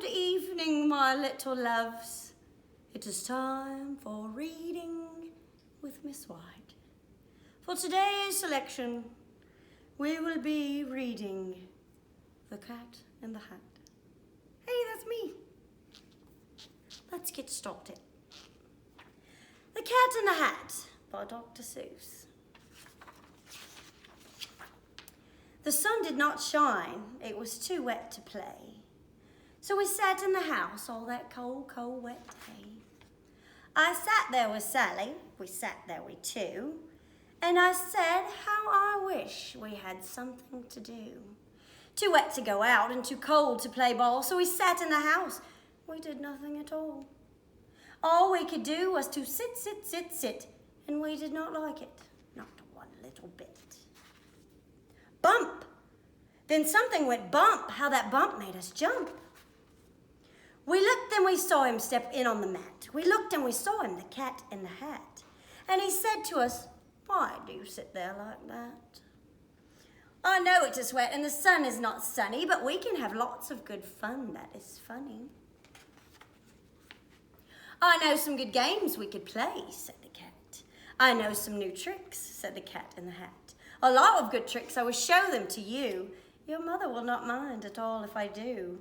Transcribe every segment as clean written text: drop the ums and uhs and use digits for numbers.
Good evening, my little loves. It is time for reading with Miss White. For today's selection, we will be reading The Cat in the Hat. Hey, that's me. Let's get started. The Cat in the Hat by Dr. Seuss. The sun did not shine, it was too wet to play. So we sat in the house all that cold, cold, wet day. I sat there with Sally, we sat there we two, and I said how I wish we had something to do. Too wet to go out and too cold to play ball, so we sat in the house. We did nothing at all. All we could do was to sit, sit, sit, sit, and we did not like it, not one little bit. Bump! Then something went bump, how that bump made us jump. We looked and we saw him step in on the mat. We looked and we saw him, the cat in the hat. And he said to us, why do you sit there like that? I know it is wet and the sun is not sunny, but we can have lots of good fun, that is funny. I know some good games we could play, said the cat. I know some new tricks, said the cat in the hat. A lot of good tricks, I will show them to you. Your mother will not mind at all if I do.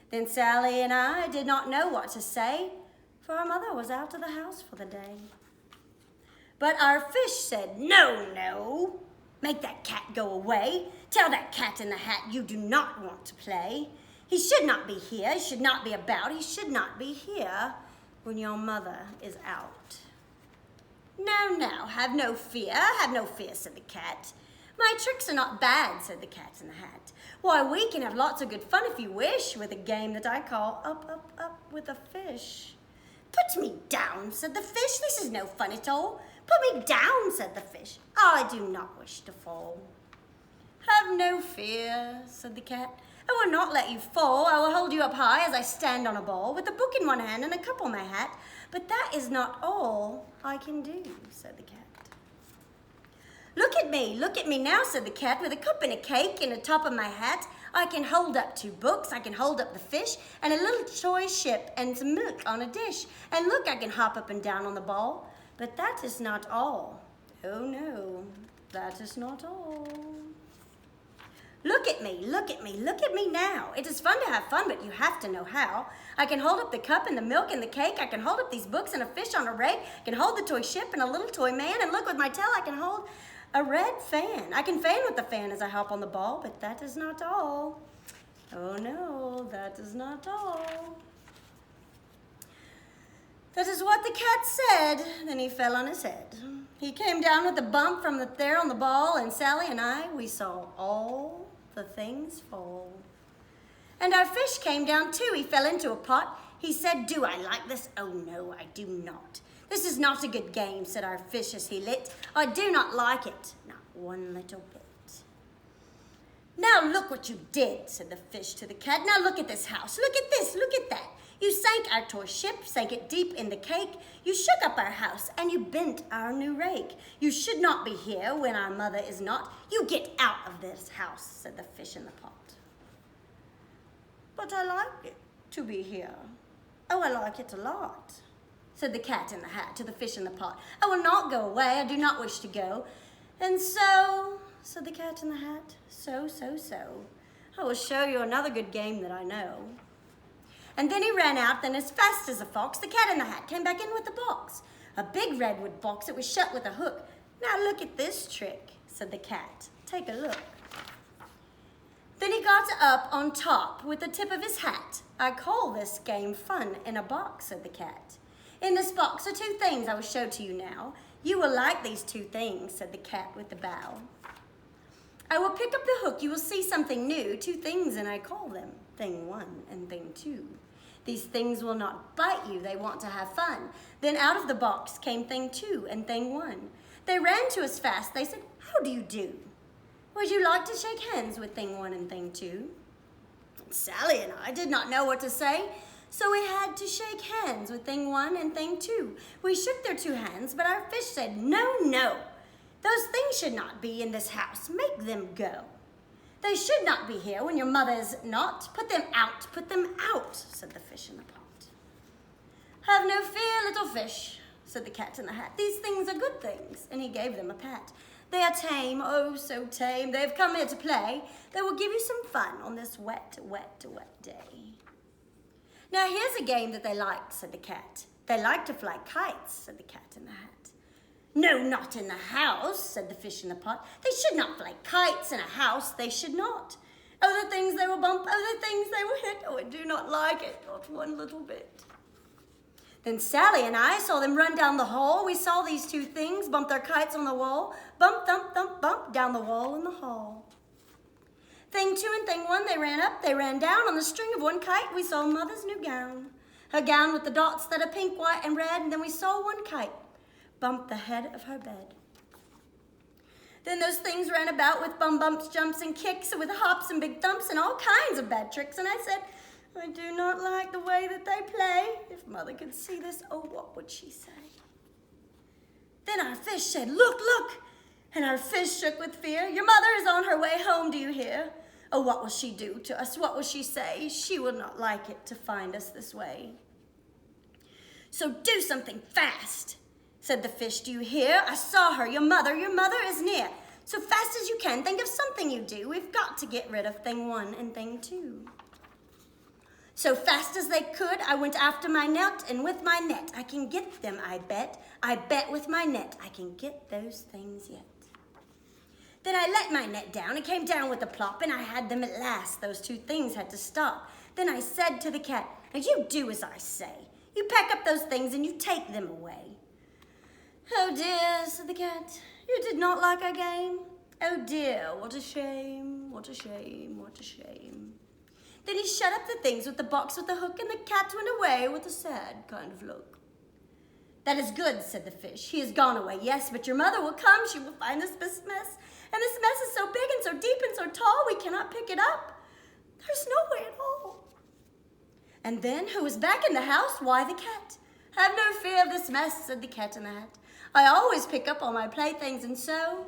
Then Sally and I did not know what to say, for our mother was out of the house for the day. But our fish said, no, no, make that cat go away. Tell that cat in the hat you do not want to play. He should not be here, he should not be about, he should not be here when your mother is out. No, no, have no fear, said the cat. My tricks are not bad, said the cat in the hat. Why, we can have lots of good fun if you wish with a game that I call Up, Up, Up with a Fish. Put me down, said the fish. This is no fun at all. Put me down, said the fish. I do not wish to fall. Have no fear, said the cat. I will not let you fall. I will hold you up high as I stand on a ball with a book in one hand and a cup on my hat. But that is not all I can do, said the cat. Look at me now, said the cat, with a cup and a cake in the top of my hat. I can hold up 2 books, I can hold up the fish, and a little toy ship and some milk on a dish. And look, I can hop up and down on the ball. But that is not all. Oh no, that is not all. Look at me now. It is fun to have fun, but you have to know how. I can hold up the cup and the milk and the cake. I can hold up these books and a fish on a rake. I can hold the toy ship and a little toy man. And look, with my tail, I can hold a red fan. I can fan with the fan as I hop on the ball, but that is not all. Oh no, that is not all. That is what the cat said. Then he fell on his head. He came down with a bump from there on the ball, and Sally and I, we saw all the things fall. And our fish came down too. He fell into a pot. He said, do I like this? Oh no, I do not. This is not a good game, said our fish as he lit. I do not like it, not one little bit. Now look what you did, said the fish to the cat. Now look at this house. Look at this, look at that. You sank our toy ship, sank it deep in the cake. You shook up our house and you bent our new rake. You should not be here when our mother is not. You get out of this house, said the fish in the pot. But I like it to be here. Oh, I like it a lot, said the cat in the hat to the fish in the pot. I will not go away, I do not wish to go. And so, said the cat in the hat, so, I will show you another good game that I know. And then he ran out, then as fast as a fox, the cat in the hat came back in with the box. A big redwood box, it was shut with a hook. Now look at this trick, said the cat. Take a look. Then he got up on top with the tip of his hat. I call this game fun in a box, said the cat. In this box are 2 things I will show to you now. You will like these 2 things, said the cat with the bow. I will pick up the hook, you will see something new, 2 things, and I call them thing 1 and thing 2. These things will not bite you, they want to have fun. Then out of the box came thing 2 and thing 1. They ran to us fast, they said, how do you do? Would you like to shake hands with thing 1 and thing 2? Sally and I did not know what to say, so we had to shake hands with thing 1 and thing 2. We shook their 2 hands, but our fish said, no, no. Those things should not be in this house. Make them go. They should not be here when your mother is not. Put them out, said the fish in the pot. Have no fear, little fish, said the cat in the hat. These things are good things, and he gave them a pat. They are tame, oh so tame. They have come here to play. They will give you some fun on this wet, wet, wet day. Now here's a game that they like, said the cat. They like to fly kites, said the cat in the hat. No, not in the house, said the fish in the pot. They should not fly kites in a house, they should not. Oh, the things they will bump, oh, the things they will hit. Oh, I do not like it, not one little bit. Then Sally and I saw them run down the hall. We saw these two things bump their kites on the wall. Bump, thump, thump, bump, down the wall in the hall. Thing two and thing one, they ran up, they ran down. On the string of one kite, we saw Mother's new gown. Her gown with the dots that are pink, white, and red. And then we saw one kite bump the head of her bed. Then those things ran about with bum bumps, jumps, and kicks, with hops and big thumps and all kinds of bad tricks. And I said, I do not like the way that they play. If Mother could see this, oh, what would she say? Then our fish said, look, look. And our fish shook with fear. Your mother is on her way home, do you hear? Oh, what will she do to us? What will she say? She will not like it to find us this way. So do something fast, said the fish. Do you hear? I saw her, your mother is near. So fast as you can, think of something you do. We've got to get rid of thing one and thing two. So fast as they could, I went after my net, and with my net, I can get them, I bet. I bet with my net, I can get those things yet. Then I let my net down, it came down with a plop, and I had them at last. Those two things had to stop. Then I said to the cat, now you do as I say. You pack up those things and you take them away. Oh dear, said the cat, you did not like our game? Oh dear, what a shame, what a shame, what a shame. Then he shut up the things with the box with the hook, and the cat went away with a sad kind of look. That is good, said the fish. He has gone away, yes, but your mother will come. She will find this mess, and this mess is so big and so deep and so tall, we cannot pick it up. There's no way at all. And then, who was back in the house? Why, the cat. Have no fear of this mess, said the cat in the hat. I always pick up all my playthings, and so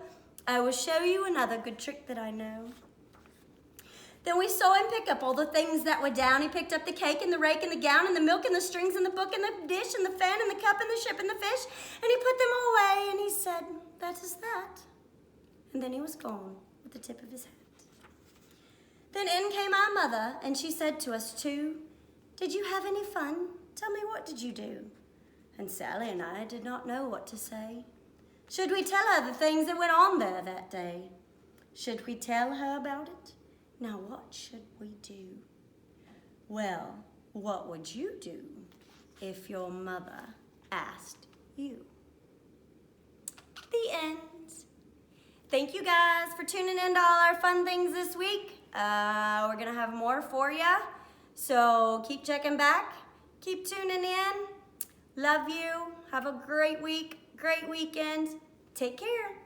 I will show you another good trick that I know. Then we saw him pick up all the things that were down. He picked up the cake and the rake and the gown and the milk and the strings and the book and the dish and the fan and the cup and the ship and the fish. And he put them all away and he said, that is that. And then he was gone with the tip of his hat. Then in came our mother and she said to us two, did you have any fun? Tell me, what did you do? And Sally and I did not know what to say. Should we tell her the things that went on there that day? Should we tell her about it? Now, what should we do? Well, what would you do if your mother asked you? The end. Thank you guys for tuning in to all our fun things this week. We're going to have more for you. So keep checking back. Keep tuning in. Love you. Have a great week, great weekend. Take care.